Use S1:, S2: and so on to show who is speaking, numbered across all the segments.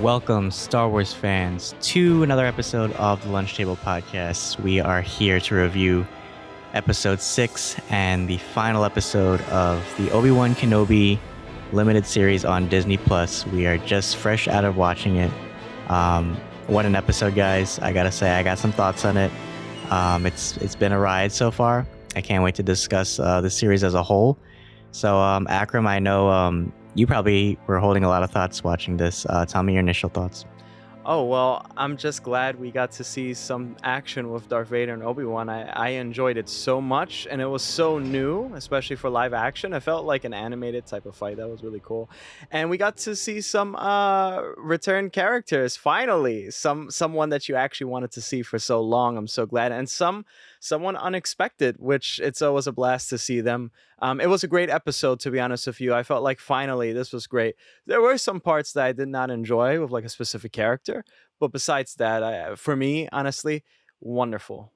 S1: Welcome, Star Wars fans, to another episode of the Lunch Table Podcast. We are here to review episode 6 and the final episode of the Obi-Wan Kenobi limited series on Disney Plus. We are just fresh out of watching it. What an episode, guys. I gotta say, I got some thoughts on it. It's been a ride so far. I can't wait to discuss the series as a whole. So, Akram, I know you probably were holding a lot of thoughts watching this. Tell me your initial thoughts.
S2: Oh, well, I'm just glad we got to see some action with Darth Vader and Obi-Wan. I enjoyed it so much, and it was so new, especially for live action. It felt like an animated type of fight. That was really cool. And we got to see some return characters, finally. Someone that you actually wanted to see for so long. I'm so glad. And someone unexpected, which it's always a blast to see them. It was a great episode, to be honest with you. I felt like finally this was great. There were some parts that I did not enjoy with like a specific character, but besides that, for me, honestly, wonderful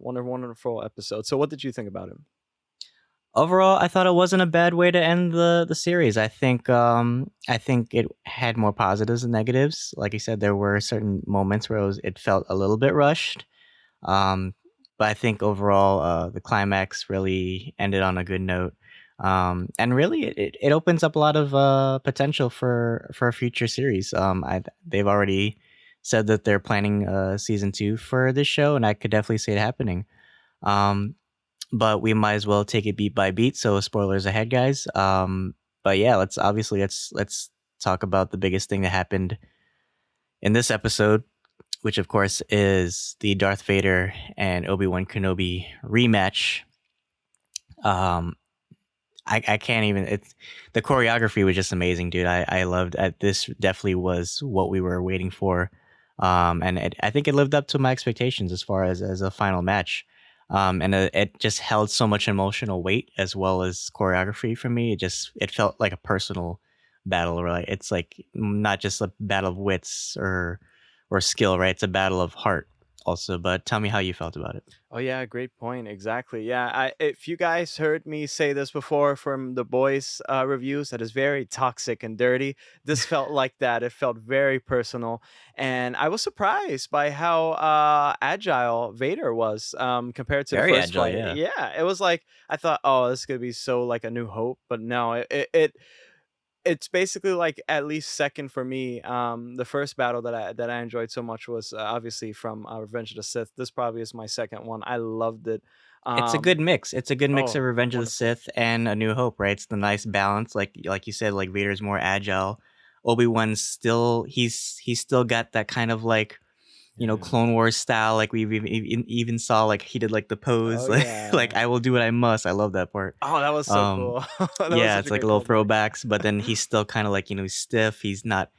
S2: episode. So, what did you think about it?
S1: Overall, I thought it wasn't a bad way to end the series. I think it had more positives than negatives. Like you said, there were certain moments where it felt a little bit rushed. But I think overall, the climax really ended on a good note. And really, it opens up a lot of potential for a future series. They've already said that they're planning season 2 for this show, and I could definitely see it happening. But we might as well take it beat by beat. So spoilers ahead, guys. But yeah, let's talk about the biggest thing that happened in this episode, which of course is the Darth Vader and Obi-Wan Kenobi rematch. I can't even. The choreography was just amazing, dude. I loved it. This definitely was what we were waiting for, and I think it lived up to my expectations as far as a final match. And it just held so much emotional weight as well as choreography for me. It felt like a personal battle, right? It's like not just a battle of wits or skill, right? It's a battle of heart also. But tell me how you felt about it.
S2: Oh yeah, great point. Exactly. Yeah, if you guys heard me say this before from the boys' reviews, that is very toxic and dirty. This felt like that. It felt very personal, and I was surprised by how agile Vader was compared to the
S1: Very
S2: first
S1: agile,
S2: fight.
S1: yeah.
S2: Yeah, it was like I thought, oh, this is gonna be so like a New Hope, but no, it's basically like at least second for me. The first battle that I enjoyed so much was obviously from Revenge of the Sith. This probably is my second one. I loved it.
S1: It's a good mix. It's a good mix of
S2: Oh,
S1: Revenge of the
S2: wonderful.
S1: Sith and A New Hope, right? It's the nice balance. Like you said, like Vader's more agile. Obi-Wan's still he's still got that kind of like
S2: Yeah.
S1: Clone Wars style. Like we even saw like he did like the
S2: Oh
S1: pose, like
S2: yeah.
S1: I will do what I must. I love that part.
S2: Oh, that was so
S1: Um,
S2: cool. That was
S1: yeah,
S2: such
S1: it's
S2: a
S1: like a
S2: great
S1: little
S2: callback.
S1: throwbacks, but then he's still kind of like he's stiff. He's not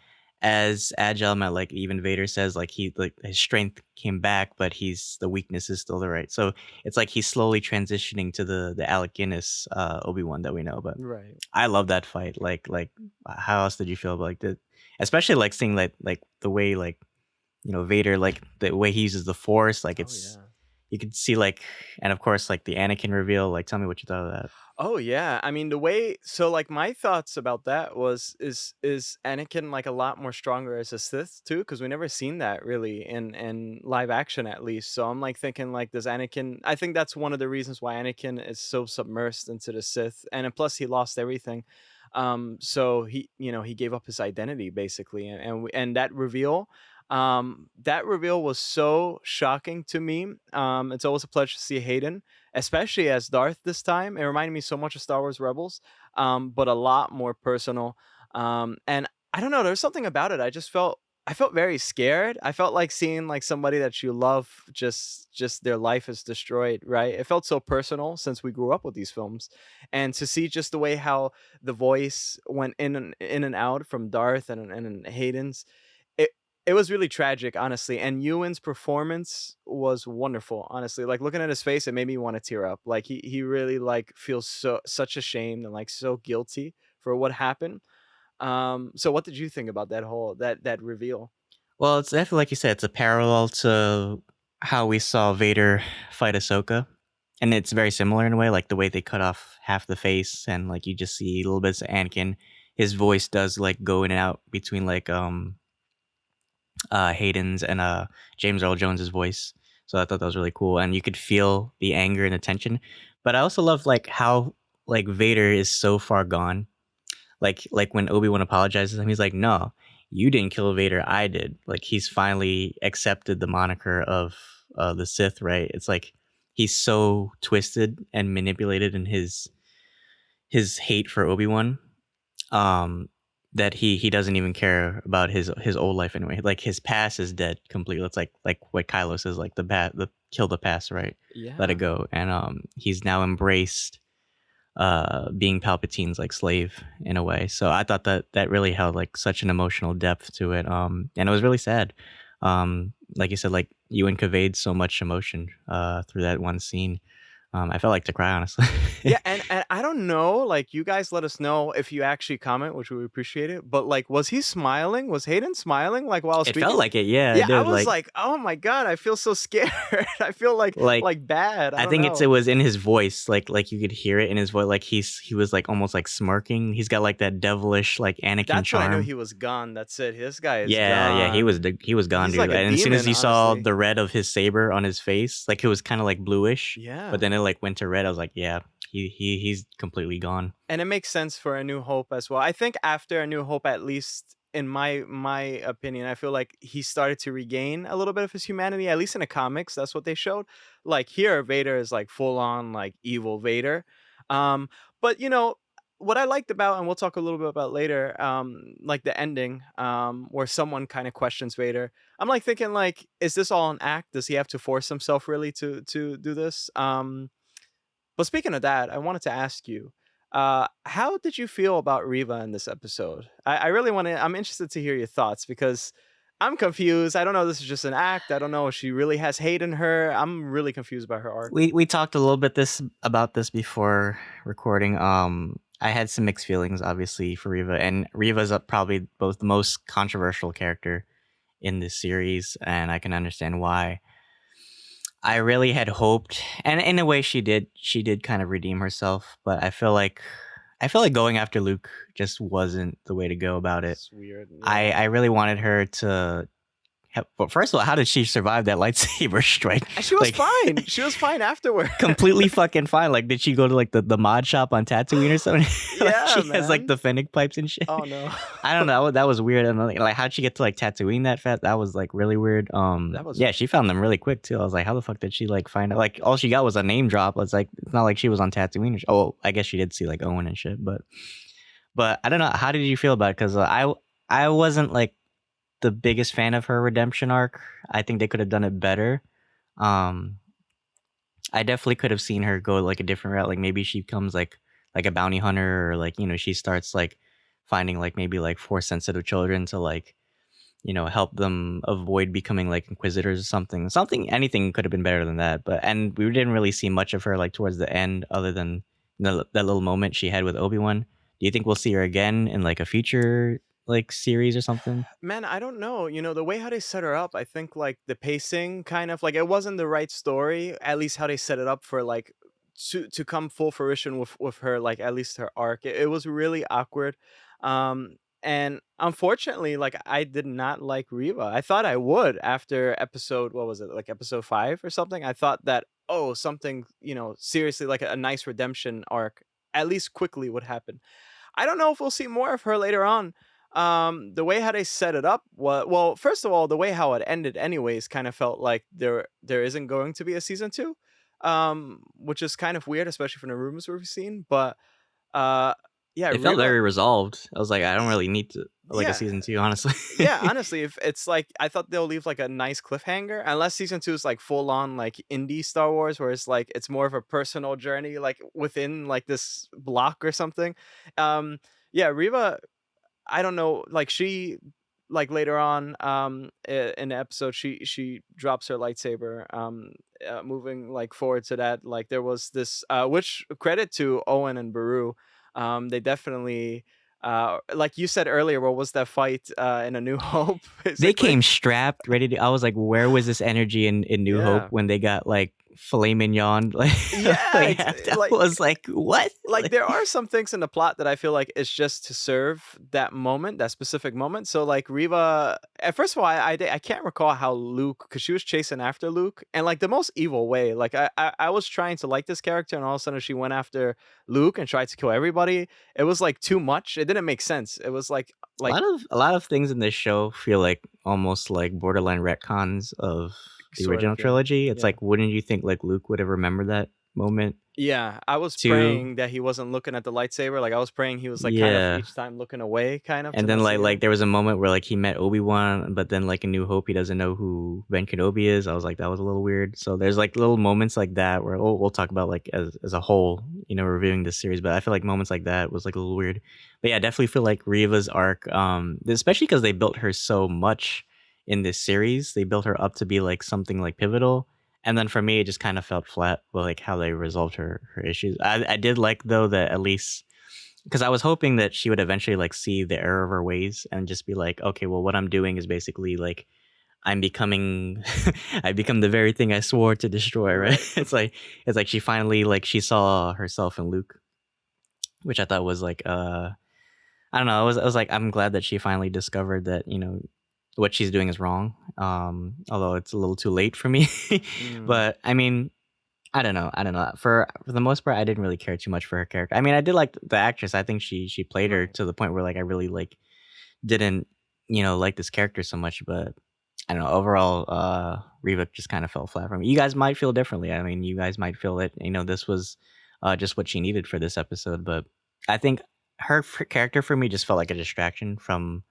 S1: as agile. Like even Vader says, like his strength came back, but the weakness is still there, right? So it's like he's slowly transitioning to the Alec Guinness Obi-Wan that we know. But
S2: Right.
S1: I love that fight. Like how else did you feel about like the, especially like seeing like the way like Vader, like the way he uses the Force, like
S2: Oh
S1: it's
S2: yeah.
S1: you could see like, and of course like the Anakin reveal. Like tell me what you thought of that.
S2: Oh yeah, I mean the way so like my thoughts about that was is Anakin like a lot more stronger as a Sith too? Because we never seen that really in live action at least. So I'm like thinking like does Anakin? I think that's one of the reasons why Anakin is so submersed into the Sith, and then plus he lost everything. So he gave up his identity basically, and that reveal was so shocking to me. It's always a pleasure to see Hayden, especially as Darth this time. It reminded me so much of Star Wars Rebels, but a lot more personal. And I don't know, there's something about it. I felt very scared. I felt like seeing like somebody that you love just their life is destroyed, right? It felt so personal since we grew up with these films. And to see just the way how the voice went in and out from Darth and Hayden's it it was really tragic, honestly. And Ewan's performance was wonderful, honestly. Like looking at his face, it made me want to tear up. Like he really like feels such ashamed and like so guilty for what happened. So what did you think about that reveal?
S1: Well, it's definitely like you said, it's a parallel to how we saw Vader fight Ahsoka, and it's very similar in a way, like the way they cut off half the face, and like you just see little bits of Anakin. His voice does like go in and out between like Hayden's and James Earl Jones's voice. So I thought that was really cool, and you could feel the anger and the tension. But I also love like how like Vader is so far gone. Like when Obi-Wan apologizes to him, he's like, "No, you didn't kill Vader, I did." Like he's finally accepted the moniker of the Sith, right? It's like he's so twisted and manipulated in his hate for Obi-Wan, um, that he doesn't even care about his old life anyway. Like his past is dead completely. It's like what Kylo says, like the kill the past, right? Let it
S2: Yeah.
S1: go. And he's now embraced being Palpatine's like slave in a way. So I thought that that really held like such an emotional depth to it. And it was really sad. Like you said, like Ewan conveyed so much emotion through that one scene. I felt like to cry, honestly.
S2: Yeah, and I don't know, like, you guys let us know if you actually comment, which we would appreciate it, but, like, was he smiling? Was Hayden smiling, like, while
S1: It felt
S2: speaking?
S1: like it, yeah, it
S2: Yeah, I
S1: did.
S2: was like, "Oh my god, I feel so scared." I feel
S1: Like
S2: like bad, I
S1: I
S2: don't
S1: think it
S2: know.
S1: was in his voice, like you could hear it in his voice, like he was like almost like smirking. He's got like that devilish like Anakin
S2: That's when I knew
S1: charm.
S2: he was gone, that's it, this guy is
S1: Yeah, yeah,
S2: gone.
S1: he was gone,
S2: He's
S1: dude.
S2: like a
S1: And as soon as
S2: demon,
S1: you saw
S2: honestly.
S1: the red of his saber on his face, like it was kind of like bluish, but
S2: Yeah.
S1: then it like went to red. I was like, yeah, he's completely gone.
S2: And it makes sense for A New Hope as well. I think after A New Hope, at least in my opinion, I feel like he started to regain a little bit of his humanity. At least in the comics, that's what they showed. Like here, Vader is like full on like evil Vader. Um, but what I liked about, and we'll talk a little bit about later, like the ending, where someone kind of questions Vader. I'm like thinking, like, is this all an act? Does he have to force himself really to do this? But speaking of that, I wanted to ask you, how did you feel about Reva in this episode? I really want to. I'm interested to hear your thoughts because I'm confused. I don't know. If this is just an act. I don't know if she really has hate in her. I'm really confused about her arc.
S1: We talked a little bit this about this before recording. I had some mixed feelings, obviously, for Riva, and Riva's probably both the most controversial character in this series, and I can understand why. I really had hoped, and in a way, she did kind of redeem herself, but I feel like going after Luke just wasn't the way to go about it.
S2: It's weird. Yeah.
S1: I really wanted her to. But first of all, how did she survive that lightsaber strike?
S2: And she was
S1: Like,
S2: fine. She was fine afterward.
S1: completely fucking fine. Like, did she go to like the mod shop on Tatooine or something? Like,
S2: Yeah,
S1: she has like
S2: man.
S1: the fennec pipes and shit.
S2: Oh no.
S1: I don't know. That was weird. And like, how'd she get to like Tatooine that fast? That was like really weird.
S2: That was
S1: Yeah, she found them really quick too. I was like, how the fuck did she like find out? Like, all she got was a name drop. It's like it's not like she was on Tatooine. Oh, I guess she did see like Owen and shit. But I don't know. How did you feel about it? Because I wasn't like the biggest fan of her redemption arc. I think they could have done it better. Um, I definitely could have seen her go like a different route. Like maybe she becomes like a bounty hunter, or like she starts like finding like maybe like force sensitive children to like help them avoid becoming like inquisitors or something. Something anything could have been better than that. But and we didn't really see much of her like towards the end, other than that little moment she had with Obi-Wan. Do you think we'll see her again in like a future like series or something?
S2: Man, I don't know. The way how they set her up, I think like the pacing kind of like it wasn't the right story, at least how they set it up for like to come full fruition with her, like at least her arc. It was really awkward. And unfortunately, like I did not like Reva. I thought I would after episode, what was it, like episode 5 or something? I thought that, oh, something, seriously like a nice redemption arc at least quickly would happen. I don't know if we'll see more of her later on. The way how they set it up was, well, first of all, the way how it ended, anyways, kind of felt like there isn't going to be a season 2, which is kind of weird, especially from the rumors we've seen. But uh, yeah,
S1: It felt
S2: Reva,
S1: very resolved. I was like, I don't really need to like a
S2: yeah,
S1: season 2, honestly.
S2: yeah. Honestly, if it's like I thought they'll leave like a nice cliffhanger, unless season 2 is like full on like indie Star Wars, where it's like it's more of a personal journey, like within like this block or something. Yeah, Reva, I don't know, like she, like later on in the episode, she drops her lightsaber. Moving like forward to that, like there was this which credit to Owen and Baru. They definitely like you said earlier, what was that fight in A New Hope
S1: They
S2: basically?
S1: came strapped, ready to. I was like, where was this energy in New Hope
S2: Yeah.
S1: when they got like filet mignon. Like,
S2: Yeah,
S1: like that was like what?
S2: like there are some things in the plot that I feel like it's just to serve that moment, that specific moment. So like Riva, at first of all, I can't recall how Luke, because she was chasing after Luke, and like the most evil way. Like I was trying to like this character, and all of a sudden she went after Luke and tried to kill everybody. It was like too much. It didn't make sense. It was like
S1: A lot of things in this show feel like almost like borderline retcons of the
S2: sort
S1: original
S2: of, yeah,
S1: trilogy. It's
S2: yeah.
S1: like, wouldn't you think like Luke would have remembered that moment
S2: Yeah, I was
S1: too?
S2: praying that he wasn't looking at the lightsaber. Like I was praying he was like kind of
S1: Yeah.
S2: each time looking away, kind of to
S1: And
S2: not
S1: then
S2: see
S1: like
S2: it.
S1: there was a moment where like he met Obi-Wan, but then like in New Hope he doesn't know who Ben Kenobi is. I was like, that was a little weird. So there's like little moments like that where we'll talk about like as a whole, you know, reviewing this series. But I feel like moments like that was like a little weird. But yeah, I definitely feel like Riva's arc, especially because they built her so much in this series. They built her up to be like something like pivotal. And then for me, it just kind of felt flat with like how they resolved her issues. I did like though that at least because I was hoping that she would eventually like see the error of her ways and just be like, okay, well, what I'm doing is basically like I'm becoming, I become the very thing I swore to destroy. Right?
S2: Right.
S1: It's like she finally like she saw herself in Luke, which I thought was like, I don't know. I was like, I'm glad that she finally discovered that what she's doing is wrong. Although it's a little too late for me,
S2: Mm,
S1: but I mean, I don't know. I don't know. For the most part, I didn't really care too much for her character. I mean, I did like the actress. I think she played her
S2: right.
S1: to the point where like I really like didn't like this character so much. But I don't know. Overall, Reva just kind of fell flat for me. You guys might feel differently. I mean, you guys might feel that this was just what she needed for this episode. But I think her character for me just felt like a distraction from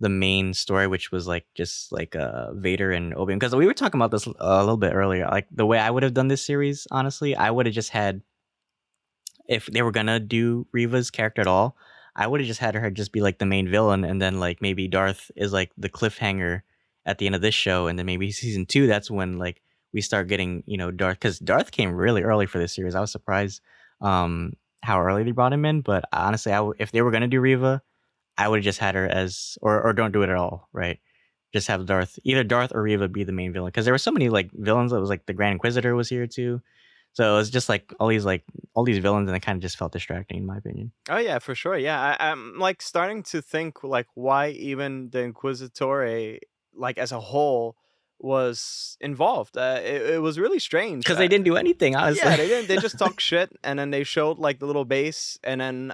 S1: the main story, which was like just like Vader and Obi-Wan. Because we were talking about this a little bit earlier. Like the way I would have done this series, honestly, I would have just had if they were gonna do Reva's character at all, I would have just had her just be like the main villain, and then like maybe Darth is like the cliffhanger at the end of this show, and then maybe season two, that's when like we start getting Darth, because Darth came really early for this series. I was surprised how early they brought him in, but honestly, if they were gonna do Reva, I would have just had her as, or don't do it at all, right? Just have either Darth or Reva be the main villain, because there were so many like villains. It was like the Grand Inquisitor was here too, so it was just like all these villains, and it kind of just felt distracting in my opinion.
S2: Oh yeah, for sure. Yeah, I'm like starting to think like why even the Inquisitore, like as a whole, was involved. It was really strange.
S1: Because they didn't do anything, honestly.
S2: Yeah, they didn't. They just talk shit, and then they showed like the little base, and then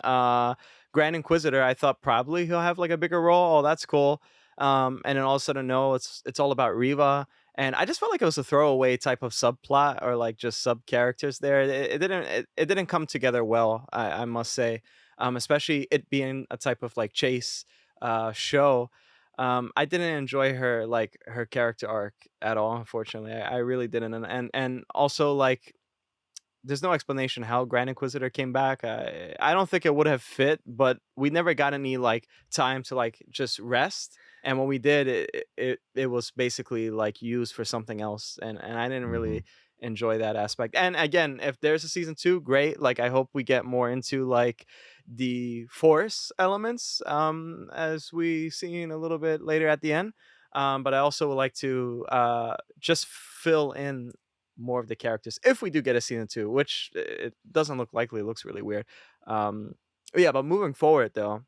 S2: Grand Inquisitor. I thought probably he'll have like a bigger role. Oh, that's cool. And then all of a sudden, no, it's all about Riva, and I just felt like it was a throwaway type of subplot or like just sub characters there. It didn't come together well. I must say, especially it being a type of like chase show. I didn't enjoy her like her character arc at all. Unfortunately, I really didn't, and also like there's no explanation how Grand Inquisitor came back. I don't think it would have fit, but we never got any like time to like just rest. And when we did, it was basically like used for something else, and I didn't
S1: Mhm.
S2: really enjoy that aspect. And again, if there's a season two, great. Like I hope we get more into like the Force elements, as we seen a little bit later at the end. But I also would like to just fill in more of the characters if we do get a season two, which it doesn't look likely. It looks really weird. Um, yeah, but moving forward though,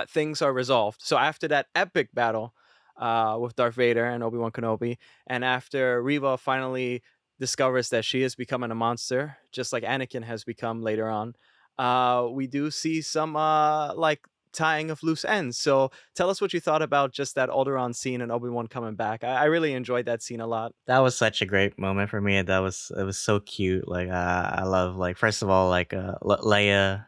S2: things are resolved. So after that epic battle with Darth Vader and Obi-Wan Kenobi, and after Reva finally discovers that she is becoming a monster, just like Anakin has become later on, we do see some like tying of loose ends. So tell us what you thought about just that Alderaan scene and Obi-Wan coming back. I really enjoyed that scene a lot.
S1: That was such a great moment for me. It was so cute. Like I love like first of all like Leia.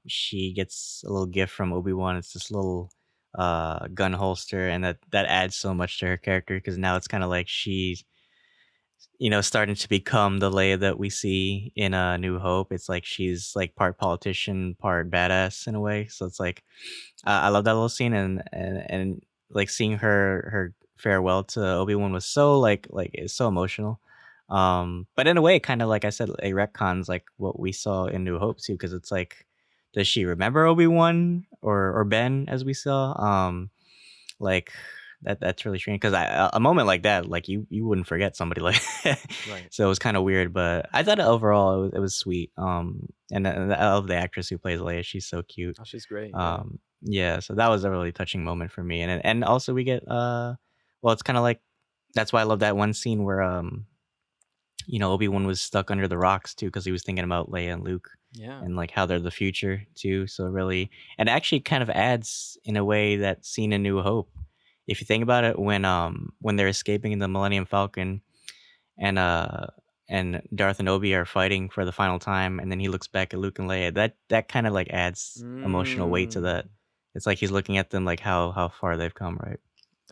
S1: She gets a little gift from Obi-Wan. It's this little gun holster, and that adds so much to her character because now it's kind of like she's starting to become the Leia that we see in New Hope. It's like she's like part politician, part badass in a way. So it's like I love that little scene, and like seeing her farewell to Obi-Wan was so like it's so emotional. But in a way, kind of like I said, a retcons like what we saw in New Hope too, because it's like, does she remember Obi-Wan or Ben as we saw? Like that's really strange because a moment like that, like you wouldn't forget somebody like that.
S2: Right.
S1: So it was kind of weird, but I thought overall it was sweet. And I love the actress who plays Leia. She's so cute.
S2: Oh, she's great. Yeah.
S1: Yeah, so that was a really touching moment for me. And also we get well, it's kind of like that's why I love that one scene where Obi-Wan was stuck under the rocks too because he was thinking about Leia and Luke
S2: Yeah.
S1: and like how they're the future too. So really, and actually kind of adds in a way that scene in New Hope. If you think about it, when they're escaping in the Millennium Falcon and Darth and Obi are fighting for the final time, and then he looks back at Luke and Leia. That kind of like adds emotional weight to that.
S2: Mm,
S1: It's like he's looking at them like how far they've come, right?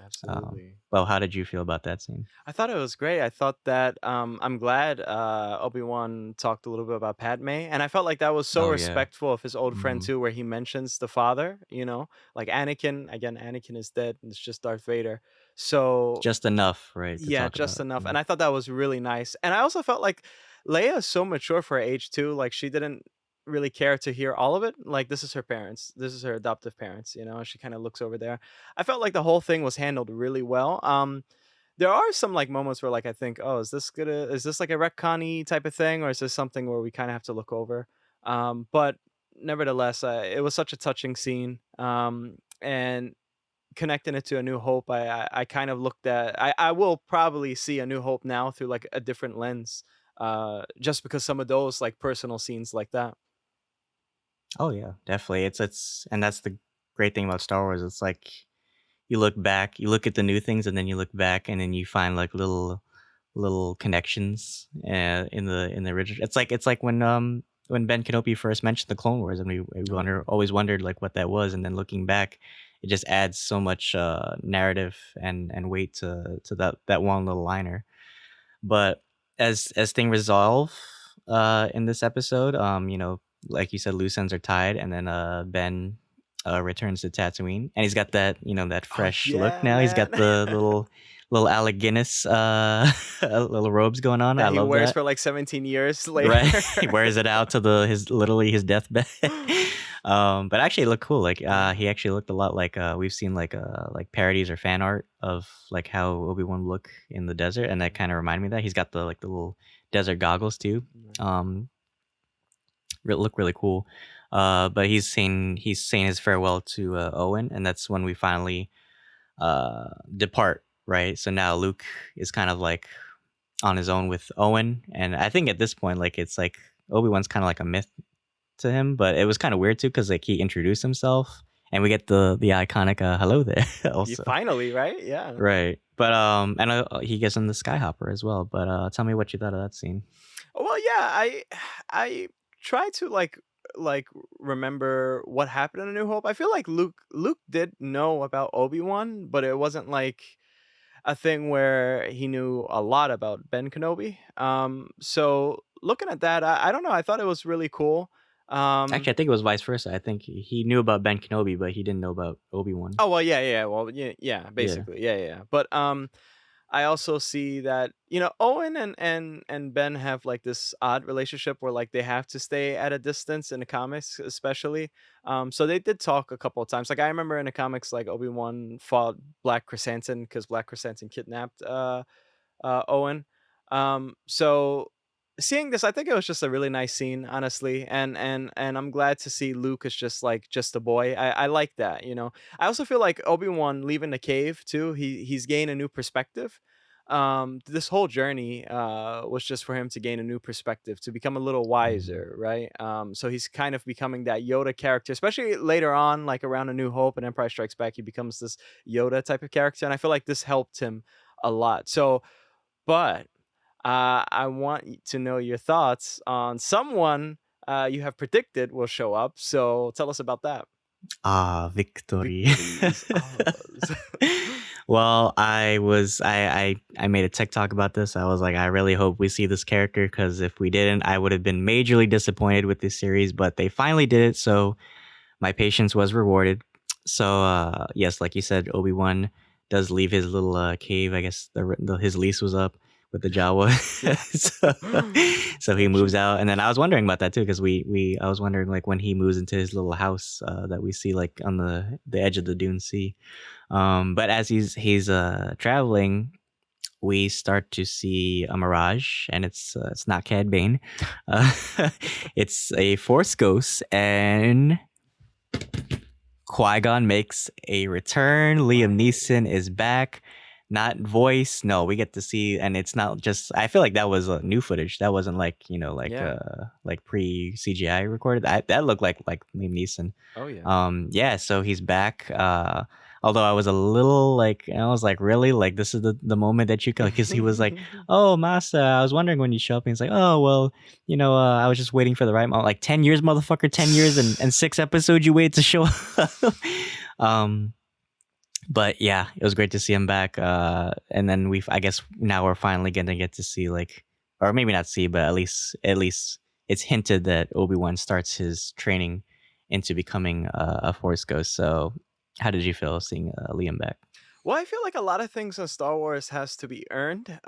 S2: absolutely.
S1: Well, how did you feel about that scene?
S2: I thought it was great. I thought that I'm glad Obi-Wan talked a little bit about Padme, and I felt like that was so
S1: Oh yeah.
S2: respectful of his old friend
S1: Hmm.
S2: too, where he mentions the father. Like Anakin. Again, Anakin is dead, and it's just Darth Vader. So
S1: Just enough, right, to
S2: yeah,
S1: talk
S2: just
S1: about.
S2: enough.
S1: Yeah.
S2: And I thought that was really nice. And I also felt like Leia is so mature for her age too. Like she didn't really care to hear all of it. Like this is her parents. This is her adoptive parents, she kind of looks over there. I felt like the whole thing was handled really well. There are some like moments where like I think, oh, is this like a retconny type of thing, or is this something where we kind of have to look over? But nevertheless, it was such a touching scene. And connecting it to A New Hope, I kind of looked at I will probably see A New Hope now through like a different lens, just because some of those like personal scenes like that.
S1: Oh yeah, definitely. It's and that's the great thing about Star Wars. It's like you look back, you look at the new things, and then you look back, and then you find like little connections in the original. It's like when Ben Kenobi first mentioned the Clone Wars, and we
S2: Oh yeah.
S1: always wondered like what that was, and then looking back, it just adds so much narrative and weight to that one little liner. But as things resolve in this episode, like you said, loose ends are tied, and then Ben returns to Tatooine, and he's got that
S2: Oh
S1: fresh look
S2: yeah,
S1: now. He's
S2: man.
S1: got the little Alec Guinness little robes going on. I
S2: That he
S1: love
S2: wears
S1: that.
S2: for like 17 years
S1: Right,
S2: later.
S1: he wears it out to his literally his deathbed. But actually, it looked cool. Like he
S2: Yeah.
S1: actually looked a lot like we've seen like parodies or fan art of like how Obi-Wan look in the desert, and that kind of reminded me of that he's got the little desert goggles too.
S2: Right.
S1: Um, look really cool. But he's saying his farewell to Owen, and that's when we finally depart. Right, so now Luke is kind of like on his own with Owen, and I think at this point, like it's like Obi-Wan's kind of like a myth to him, but it was kind of weird too because like he introduced himself, and we get the iconic hello there
S2: You
S1: also,
S2: finally, right? Yeah.
S1: right? But and he gets him the Skyhopper as well. But tell me what you thought of that scene.
S2: Well, yeah, I try to like remember what happened in A New Hope. I feel like Luke did know about Obi-Wan, but it wasn't like a thing where he knew a lot about Ben Kenobi. So looking at that, I don't know. I thought it was really cool.
S1: Actually, I think it was vice versa. I think he knew about Ben Kenobi, but he didn't know about Obi-Wan.
S2: Oh well, yeah, yeah. Well, yeah, yeah.
S1: Yeah.
S2: Basically, yeah, yeah. Yeah. But I also see that Owen and Ben have like this odd relationship where like they have to stay at a distance in the comics, especially. So they did talk a couple of times. Like I remember in the comics, like Obi-Wan fought Black Chrysanthemum because Black Chrysanthemum kidnapped Owen. So seeing this, I think it was just a really nice scene, honestly, and I'm glad to see Luke is just a boy. I like that. I also feel like Obi-Wan leaving the cave too. He's gained a new perspective. This whole journey was just for him to gain a new perspective, to become a little
S1: Mhm.
S2: wiser, right? So he's kind of becoming that Yoda character, especially later on, like around A New Hope and Empire Strikes Back. He becomes this Yoda type of character, and I feel like this helped him a lot. So, but I want to know your thoughts on someone you have predicted will show up. So tell us about that.
S1: Ah, victory.
S2: Victory is ours.
S1: Well, I made a TikTok about this. I was like, I really hope we see this character because if we didn't, I would have been majorly disappointed with this series. But they finally did it, so my patience was rewarded. So yes, like you said, Obi-Wan does leave his little cave. I guess his lease was up with the Jawa,
S2: Yeah.
S1: so, so he moves
S2: Actually,
S1: out. And then I was wondering about that too because we I was wondering like when he moves into his little house that we see like on the edge of the Dune Sea. But as he's traveling, we start to see a mirage, and it's not Cad Bane. Uh, it's a Force ghost, and Qui-Gon makes a return. Liam Neeson is back. Not voice. No, we get to see, and it's not just. I feel like that was new footage. That wasn't like
S2: Yeah.
S1: like pre CGI recorded. That looked like Liam Neeson.
S2: Oh yeah.
S1: Yeah, so he's back. Although I was a little like, I was like, really, like this is the moment that you, because he was like, oh, Masa, I was wondering when you show up. And he's like, oh well, I was just waiting for the right moment. Like 10 years, motherfucker, 10 years and 6 episodes you waited to show up. um, but yeah, it was great to see him back. And then I guess now we're finally gonna get to see, like, or maybe not see, but at least it's hinted that Obi-Wan starts his training into becoming a Force Ghost. So, how did you feel seeing Liam back?
S2: Well, I feel like a lot of things in Star Wars has to be earned.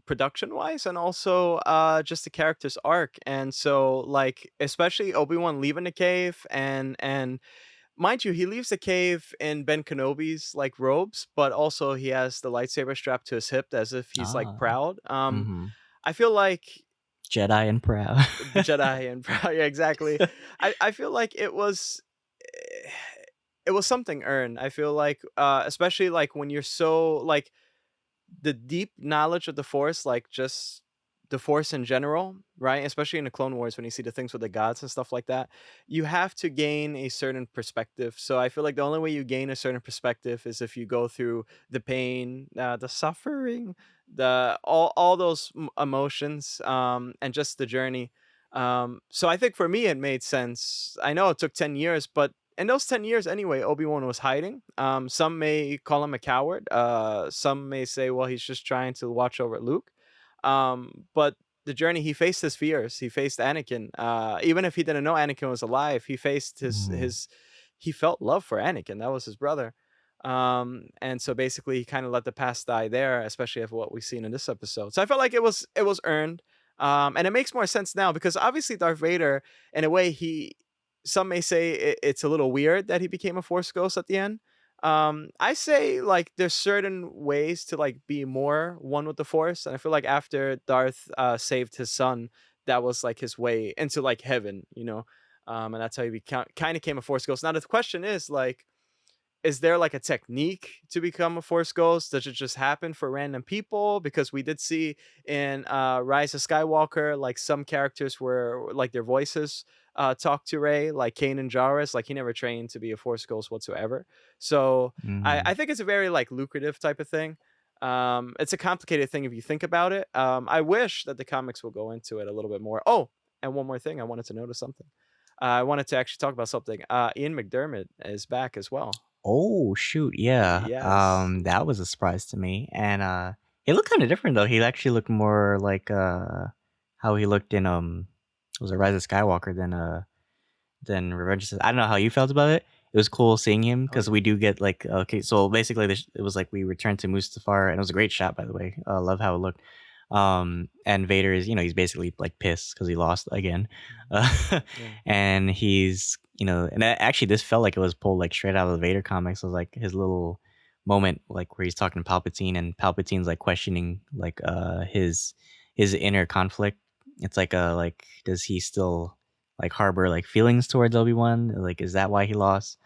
S2: Production wise, and also just the character's arc. And so, like, especially Obi-Wan leaving the cave, and mind you, he leaves the cave in Ben Kenobi's like robes, but also he has the lightsaber strapped to his hip as if he's like
S1: Ah,
S2: proud.
S1: mm-hmm.
S2: I feel like
S1: Jedi and proud.
S2: the Jedi and proud. Yeah, exactly. I feel like eh, it was something earned. I feel like, especially like when you're so like the deep knowledge of the Force, like just the Force in general, right? Especially in the Clone Wars, when you see the things with the gods and stuff like that, you have to gain a certain perspective. So I feel like the only way you gain a certain perspective is if you go through the pain, the suffering, the all those emotions, and just the journey. So I think for me it made sense. I know it took 10 years, but in those 10 years anyway, Obi-Wan was hiding. Some may call him a coward. Some may say, well, he's just trying to watch over Luke. But the journey, he faced his fears. He faced Anakin. Even if he didn't know Anakin was alive, he faced
S1: Mm,
S2: he felt love for Anakin. That was his brother. And so basically he kind of let the past die there, especially after what we've seen in this episode. So I felt like it was earned. And it makes more sense now because obviously Darth Vader, in a way, some may say it's a little weird that he became a Force ghost at the end. I say like there's certain ways to like be more one with the Force, and I feel like after Darth saved his son, that was like his way into like heaven. And that's how he kind of became a Force ghost. Now the question is like, is there like a technique to become a Force ghost? Does it just happen for random people? Because we did see in Rise of Skywalker, like some characters were like their voices talk to Ray, like Kanan Jarrus, like he never trained to be a Force ghost whatsoever. So I
S1: mm.
S2: think it's a very like lucrative type of thing. It's a complicated thing if you think about it. I wish that the comics will go into it a little bit more. Oh, and one more thing, I wanted to notice something. I wanted to actually talk about something. Ian McDermott is back as well.
S1: Oh shoot, yeah.
S2: Yes.
S1: That was a surprise to me, and he looked kind of different though. He actually looked more like how he looked in was it Rise of Skywalker than Revenge of the Sith. I don't know how you felt about it. It was cool seeing him
S2: Oh
S1: because
S2: yeah.
S1: we do get like, okay. So basically, it was like we returned to Mustafar, and it was a great shot, by the way. I love how it looked. And Vader is, he's basically like pissed because he lost again,
S2: Yeah.
S1: and actually this felt like it was pulled like straight out of the Vader comics. It was like his little moment, like where he's talking to Palpatine, and Palpatine's like questioning like his inner conflict. It's like does he still like harbor like feelings towards Obi-Wan? Like, is that why he lost?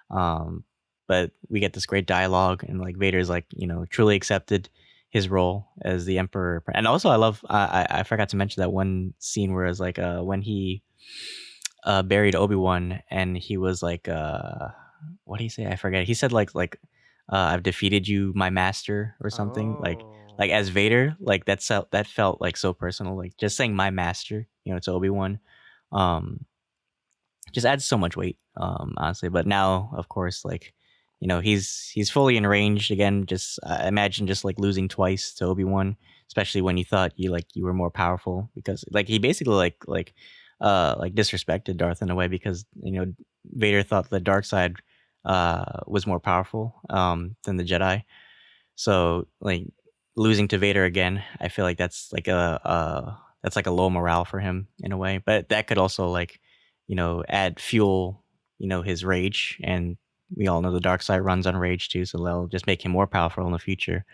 S1: Um, but we get this great dialogue, and like Vader's like, truly accepted his role as the Emperor. And also, I love. I forgot to mention that one scene where it's like when he buried Obi-Wan, and he was like, what do you say? I forget. He said I've defeated you, my master, or something. Like
S2: Oh.
S1: as Vader, like that felt like so personal. Like just saying my master, to Obi-Wan. Um, just adds so much weight, honestly. But now, of course, like he's fully enraged again. Just imagine just like losing twice to Obi-Wan, especially when you thought you were more powerful, because like he basically like disrespected Darth in a way, because Vader thought the dark side was more powerful than the Jedi. So like losing to Vader again, I feel like that's like a low morale for him in a way. But that could also like, add fuel, his rage, and we all know the dark side runs on rage too, so they'll just make him more powerful in the future.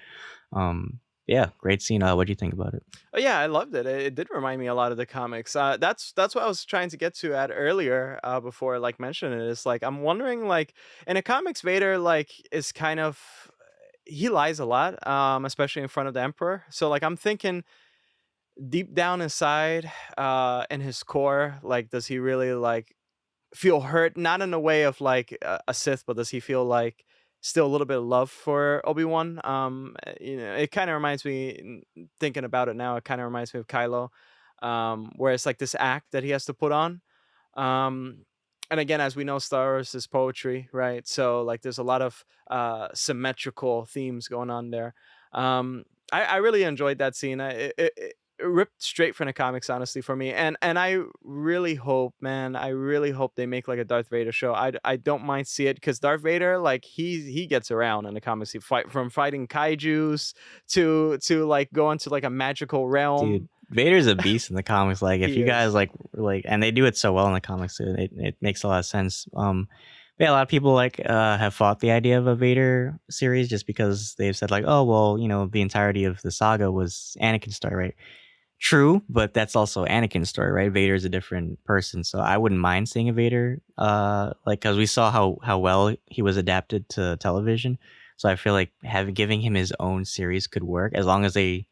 S1: Yeah, great scene. What do you think about it?
S2: Oh yeah, I loved it. It did remind me a lot of the comics. That's what I was trying to get to at earlier, before like mentioning it. It's like I'm wondering, like in the comics, Vader like is kind of, he lies a lot, especially in front of the Emperor. So like I'm thinking deep down inside, in his core, like does he really like feel hurt? Not in a way of like a Sith, but does he feel like still a little bit of love for Obi-Wan? It kind of reminds me, thinking about it now, it kind of reminds me of Kylo, where it's like this act that he has to put on. Um, and again, as we know, Star Wars is poetry, right? So like there's a lot of symmetrical themes going on there. I really enjoyed that scene. It ripped straight from the comics, honestly, for me. And I really hope, man, I really hope they make like a Darth Vader show. I don't mind see it, because Darth Vader, like he gets around in the comics. He fighting kaiju's to like going to like a magical
S1: Dude,
S2: realm.
S1: Vader's a beast in the comics. Like, if
S2: He
S1: you guys
S2: is.
S1: like, and they do it so well in the comics too, it makes a lot of sense. But yeah, a lot of people like have fought the idea of a Vader series just because they've said like, oh well, the entirety of the saga was Anakin's story, right? True, but that's also Anakin's story, right? Vader's a different person, so I wouldn't mind seeing a Vader, like, because we saw how well he was adapted to television. So I feel like giving him his own series could work as long as they,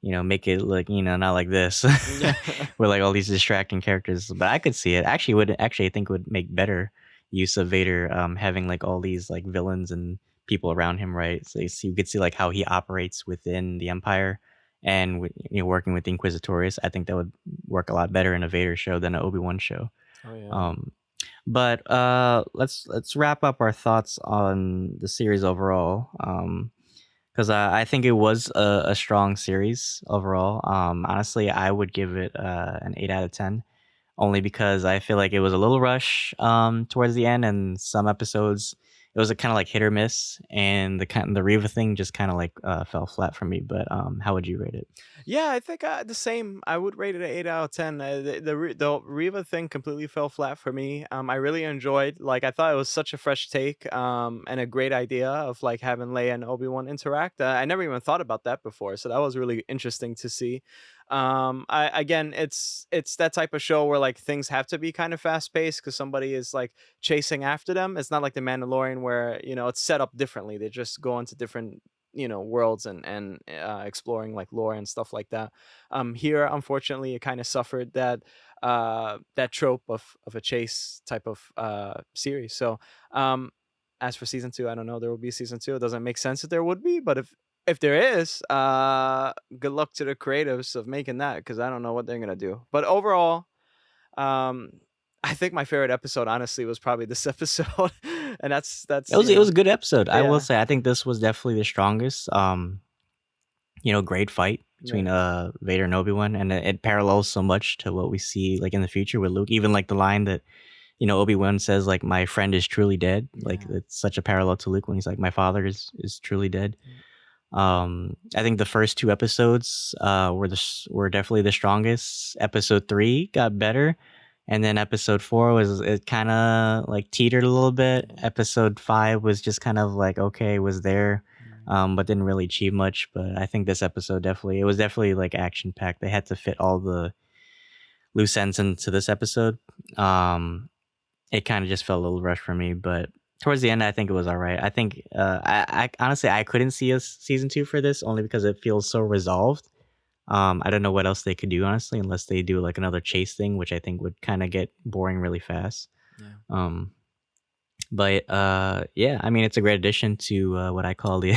S1: make it like, not like this
S2: Yeah.
S1: with like all these distracting characters. But I could see it. I think it would make better use of Vader, having like all these like villains and people around him, right? So you could see like how he operates within the Empire, and with, working with the Inquisitorius. I think that would work a lot better in a Vader show than an Obi-Wan show.
S2: Oh yeah.
S1: But let's wrap up our thoughts on the series overall. Because I think it was a strong series overall. Honestly, I would give it an 8 out of 10, only because I feel like it was a little rush towards the end, and some episodes it was a kind of like hit or miss, and the Reva thing just kind of like fell flat for me. But how would you rate it?
S2: Yeah, I think the same. I would rate it an 8 out of 10. The Reva thing completely fell flat for me. I really enjoyed. Like, I thought it was such a fresh take, and a great idea of like having Leia and Obi Wan interact. I never even thought about that before, so that was really interesting to see. I again, it's that type of show where like things have to be kind of fast paced because somebody is like chasing after them. It's not like the Mandalorian where it's set up differently. They just go into different worlds and exploring like lore and stuff like that. Here, unfortunately, it kind of suffered that trope of a chase type of series. So as for season two, I don't know, there will be season two. It doesn't make sense that there would be, but if there is, good luck to the creatives of making that, because I don't know what they're gonna do. But overall, um I think my favorite episode, honestly, was probably this episode. And
S1: It
S2: that's
S1: was it was a good episode. I will
S2: yeah.
S1: say I think this was definitely the strongest. Great fight between
S2: Yeah.
S1: Vader and Obi-Wan, and it parallels so much to what we see like in the future with Luke. Even like the line that Obi-Wan says, like, my friend is truly dead. Like,
S2: Yeah.
S1: it's such a parallel to Luke when he's like, my father is truly dead. I think the first two episodes were definitely the strongest. Episode 3 got better, and then episode 4 was, it kind of like teetered a little bit.
S2: Yeah.
S1: Episode 5 was just kind of like, okay, was there,
S2: Right.
S1: but didn't really achieve much. But I think this episode it was definitely like action packed. They had to fit all the loose ends into this episode. It kind of just felt a little rushed for me, but towards the end, I think it was all right. I think I honestly I couldn't see a season 2 for this, only because it feels so resolved. I don't know what else they could do, honestly, unless they do like another chase thing, which I think would kind of get boring really fast.
S2: Yeah.
S1: Um, but yeah, I mean, it's a great addition to what I call the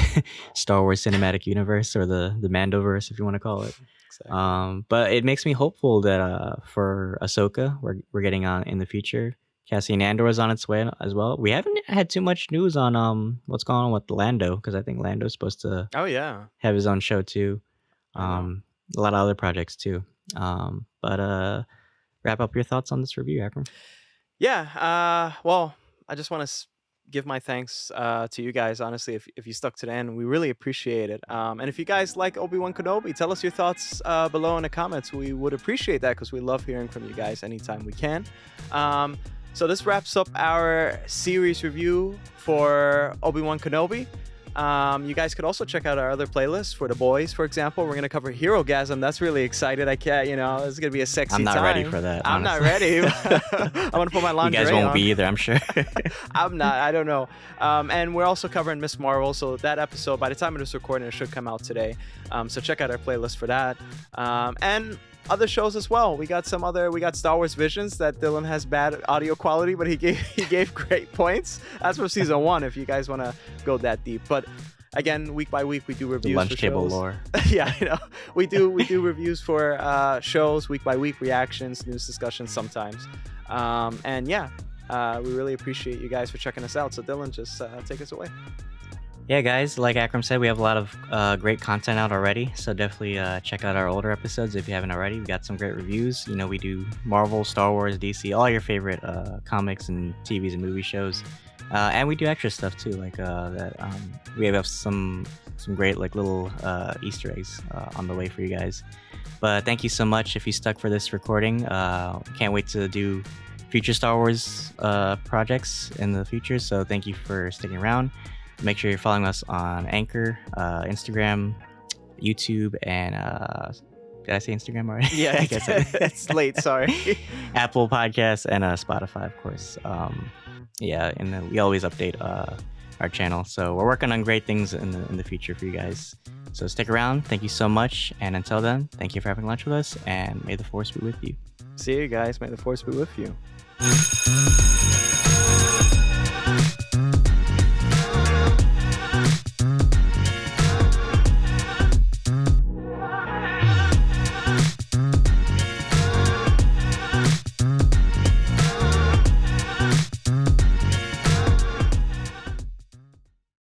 S1: Star Wars cinematic universe, or the Mandoverse, if you want to call it.
S2: Exactly.
S1: But it makes me hopeful that for Ahsoka, we're getting on in the future. Cassian Andor is on its way as well. We haven't had too much news on what's going on with Lando, because I think Lando's supposed to
S2: Oh yeah.
S1: have his own show too.
S2: I know.
S1: A lot of other projects too. But wrap up your thoughts on this review, Akram.
S2: Yeah. Well, I just want to give my thanks to you guys. Honestly, if you stuck to the end, we really appreciate it. And if you guys like Obi-Wan Kenobi, tell us your thoughts below in the comments. We would appreciate that, because we love hearing from you guys anytime we can. Um, So this wraps up our series review for Obi-Wan Kenobi. You guys could also check out our other playlists for The Boys, for example. We're going to cover Hero Gasm. That's really excited. I can't, it's going to be a sexy time.
S1: I'm not ready for that.
S2: I'm not
S1: honestly.
S2: ready. I'm going to put my lingerie
S1: You guys won't
S2: on.
S1: be either, I'm sure.
S2: I'm not. I don't know. And we're also covering Miss Marvel. So that episode, by the time of this recording, it should come out today. So check out our playlist for that. And other shows as well. We got Star Wars Visions that Dylan has bad audio quality, but he gave great points. That's from season 1 if you guys want to go that deep. But again, week by week we do reviews
S1: The lunch
S2: for
S1: table
S2: shows.
S1: lore.
S2: Yeah, we do reviews for shows, week by week reactions, news discussions sometimes. And yeah, we really appreciate you guys for checking us out. So Dylan, just take us away.
S1: Yeah, guys, like Akram said, we have a lot of great content out already. So definitely check out our older episodes if you haven't already. We got some great reviews. We do Marvel, Star Wars, DC, all your favorite comics and TVs and movie shows. And we do extra stuff too, like that. We have some great like little Easter eggs on the way for you guys. But thank you so much if you stuck for this recording. Can't wait to do future Star Wars projects in the future. So thank you for sticking around. Make sure you're following us on Anchor, Instagram, YouTube, and did I say Instagram already?
S2: Yeah,
S1: I guess I did.
S2: it's late. Sorry.
S1: Apple Podcasts and Spotify, of course. Yeah, and then we always update our channel. So we're working on great things in the future for you guys. So stick around. Thank you so much. And until then, thank you for having lunch with us, and may the Force be with you.
S2: See you guys. May the Force be with you.